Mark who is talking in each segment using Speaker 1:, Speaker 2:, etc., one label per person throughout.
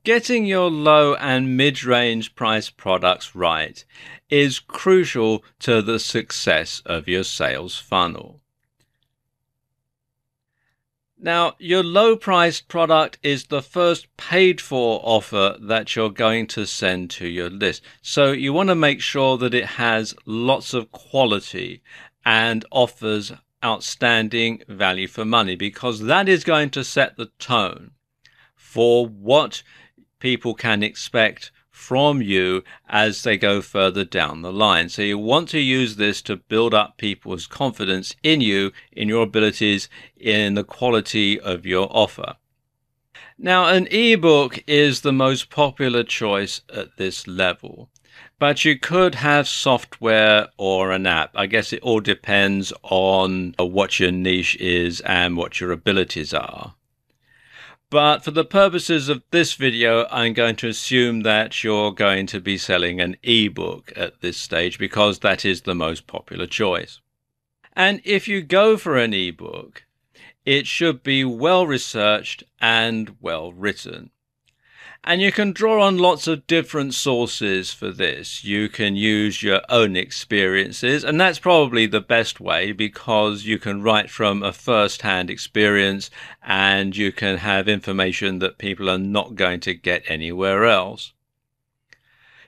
Speaker 1: Getting your low and mid-range price products right is crucial to the success of your sales funnel. Now, your low-priced product is the first paid-for offer that you're going to send to your list. So you want to make sure that it has lots of quality and offers outstanding value for money, because that is going to set the tone for what people can expect from you as they go further down the line. So you want to use this to build up people's confidence in you, in your abilities, in the quality of your offer. Now, an ebook is the most popular choice at this level, but you could have software or an app. I guess it all depends on what your niche is and what your abilities are. But for the purposes of this video, I'm going to assume that you're going to be selling an ebook at this stage because that is the most popular choice. And if you go for an ebook, it should be well researched and well written. And you can draw on lots of different sources for this. You can use your own experiences, and that's probably the best way because you can write from a first-hand experience and you can have information that people are not going to get anywhere else.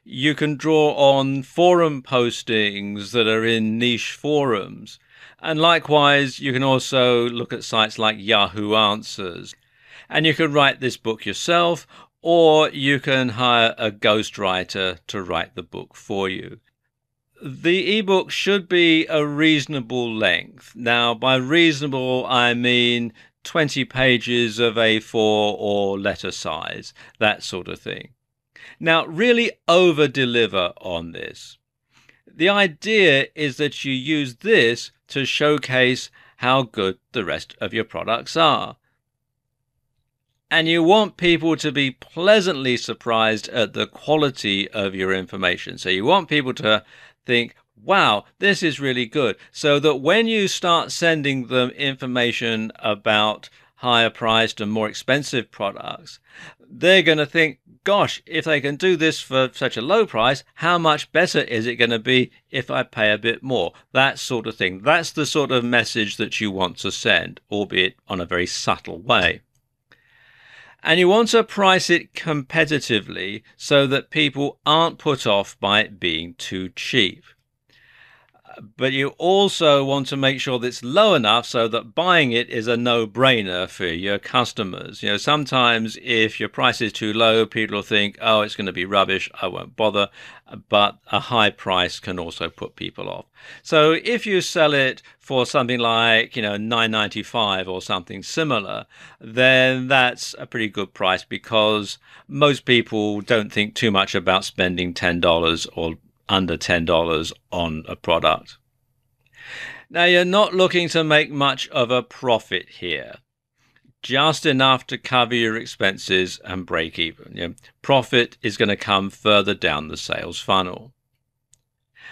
Speaker 1: You can draw on forum postings that are in niche forums. And likewise, you can also look at sites like Yahoo Answers. And you can write this book yourself, or you can hire a ghostwriter to write the book for you. The ebook should be a reasonable length. Now, by reasonable, I mean 20 pages of A4 or letter size, that sort of thing. Now, really over-deliver on this. The idea is that you use this to showcase how good the rest of your products are. And you want people to be pleasantly surprised at the quality of your information. So you want people to think, wow, this is really good. So that when you start sending them information about higher priced and more expensive products, they're going to think, gosh, if they can do this for such a low price, how much better is it going to be if I pay a bit more? That sort of thing. That's the sort of message that you want to send, albeit on a very subtle way. And you want to price it competitively so that people aren't put off by it being too cheap. But you also want to make sure that it's low enough so that buying it is a no-brainer for your customers. You know, sometimes if your price is too low, people will think, oh, it's going to be rubbish, I won't bother. But a high price can also put people off. So if you sell it for something like, $9.95 or something similar, then that's a pretty good price because most people don't think too much about spending $10 or under $10 on a product. Now, you're not looking to make much of a profit here, just enough to cover your expenses and break even. Profit is going to come further down the sales funnel.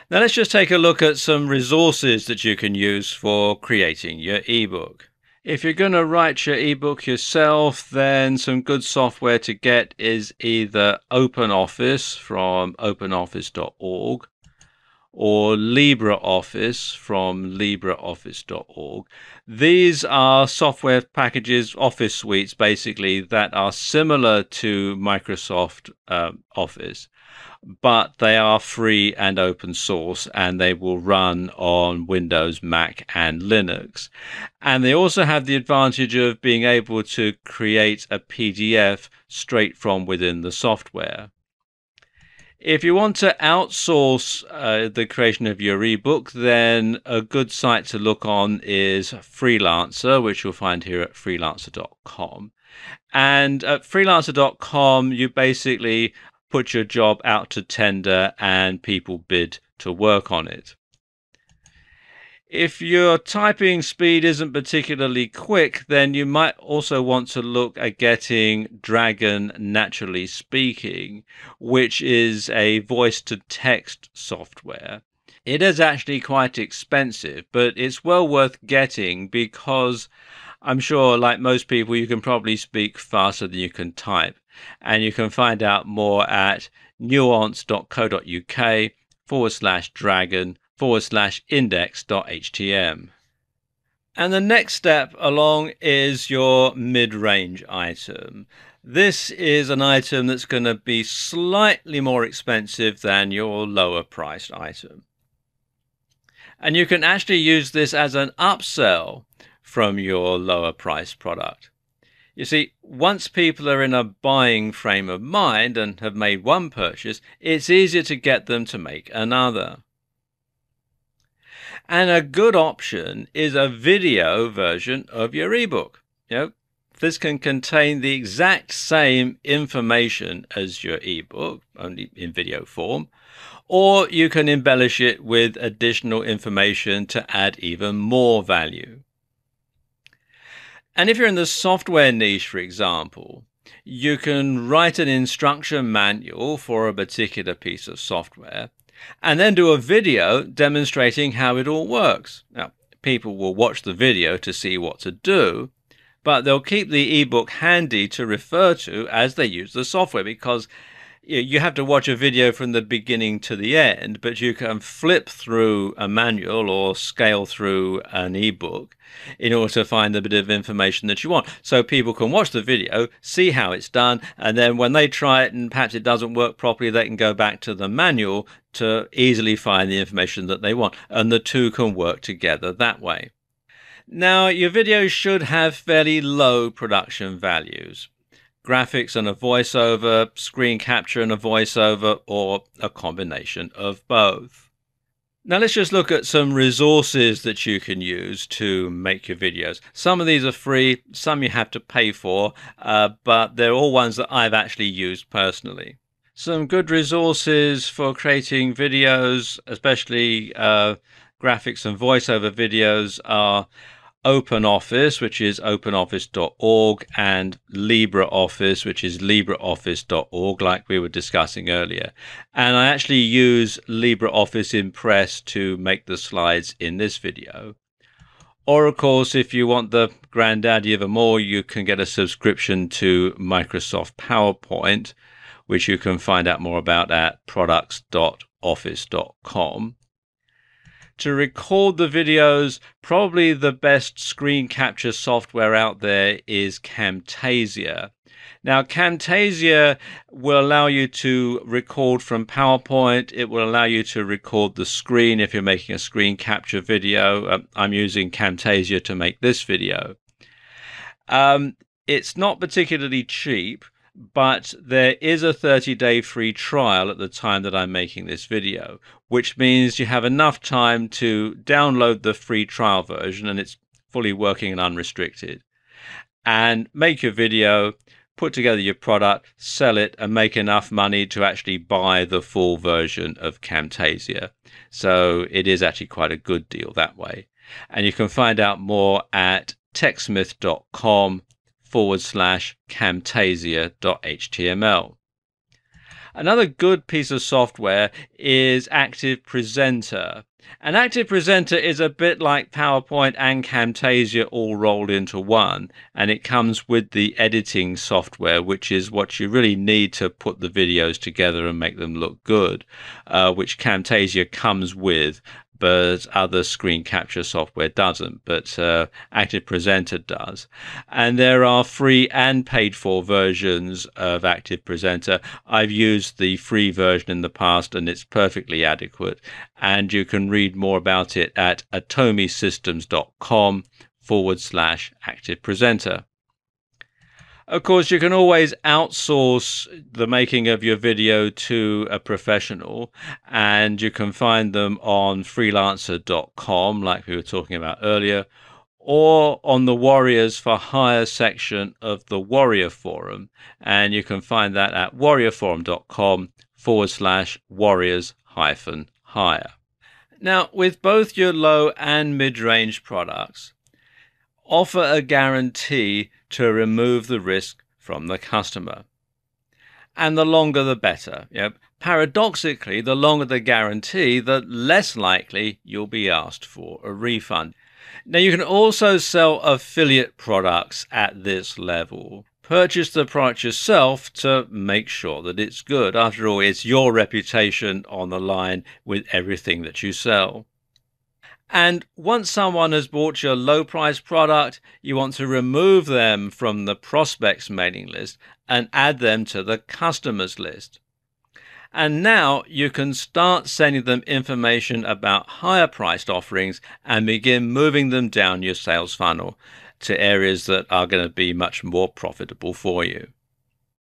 Speaker 1: Now, let's just take a look at some resources that you can use for creating your ebook. If you're going to write your ebook yourself, then some good software to get is either OpenOffice from openoffice.org or LibreOffice from LibreOffice.org. These are software packages, office suites basically, that are similar to Microsoft Office, but they are free and open source, and they will run on Windows, Mac, and Linux. And they also have the advantage of being able to create a PDF straight from within the software. If you want to outsource the creation of your ebook, then a good site to look on is Freelancer, which you'll find here at freelancer.com. And at freelancer.com, you basically put your job out to tender and people bid to work on it. If your typing speed isn't particularly quick, then you might also want to look at getting Dragon Naturally Speaking, which is a voice-to-text software. It is actually quite expensive, but it's well worth getting because I'm sure, like most people, you can probably speak faster than you can type. And you can find out more at nuance.co.uk/dragon/index.htm. And the next step along is your mid-range item. This is an item that's going to be slightly more expensive than your lower priced item. And you can actually use this as an upsell from your lower priced product. You see, once people are in a buying frame of mind and have made one purchase, it's easier to get them to make another. And a good option is a video version of your ebook. This can contain the exact same information as your ebook, only in video form, or you can embellish it with additional information to add even more value. And if you're in the software niche, for example, you can write an instruction manual for a particular piece of software and then do a video demonstrating how it all works. Now, people will watch the video to see what to do, but they'll keep the ebook handy to refer to as they use the software, because you have to watch a video from the beginning to the end, but you can flip through a manual or scale through an ebook in order to find the bit of information that you want. So people can watch the video, see how it's done, and then when they try it and perhaps it doesn't work properly, they can go back to the manual to easily find the information that they want. And the two can work together that way. Now, your videos should have fairly low production values. Graphics and a voiceover, screen capture and a voiceover, or a combination of both. Now let's just look at some resources that you can use to make your videos. Some of these are free, some you have to pay for, but they're all ones that I've actually used personally. Some good resources for creating videos, especially graphics and voiceover videos, are OpenOffice, which is openoffice.org, and LibreOffice, which is libreoffice.org, like we were discussing earlier. And I actually use LibreOffice Impress to make the slides in this video. Or, of course, if you want the granddaddy of them all, you can get a subscription to Microsoft PowerPoint, which you can find out more about at products.office.com. To record the videos, probably the best screen capture software out there is Camtasia. Now, Camtasia will allow you to record from PowerPoint. It will allow you to record the screen if you're making a screen capture video. I'm using Camtasia to make this video. It's not particularly cheap, but there is a 30-day free trial at the time that I'm making this video, which means you have enough time to download the free trial version, and it's fully working and unrestricted, and make your video, put together your product, sell it, and make enough money to actually buy the full version of Camtasia. So it is actually quite a good deal that way. And you can find out more at techsmith.com/camtasia.html. Another good piece of software is Active Presenter. And Active Presenter is a bit like PowerPoint and Camtasia all rolled into one, and it comes with the editing software, which is what you really need to put the videos together and make them look good, which Camtasia comes with, but other screen capture software doesn't, but Active Presenter does. And there are free and paid for versions of Active Presenter. I've used the free version in the past, and it's perfectly adequate. And you can read more about it at atomisystems.com/Active Presenter. Of course, you can always outsource the making of your video to a professional, and you can find them on freelancer.com, like we were talking about earlier, or on the Warriors for Hire section of the Warrior Forum, and you can find that at warriorforum.com/warriors-hire. Now, with both your low and mid-range products, offer a guarantee to remove the risk from the customer. And the longer the better. Paradoxically, the longer the guarantee, the less likely you'll be asked for a refund. Now, you can also sell affiliate products at this level. purchase the product yourself to make sure that it's good. After all, it's your reputation on the line with everything that you sell. And once someone has bought your low price product, you want to remove them from the prospects mailing list and add them to the customers list. And now you can start sending them information about higher priced offerings and begin moving them down your sales funnel to areas that are going to be much more profitable for you.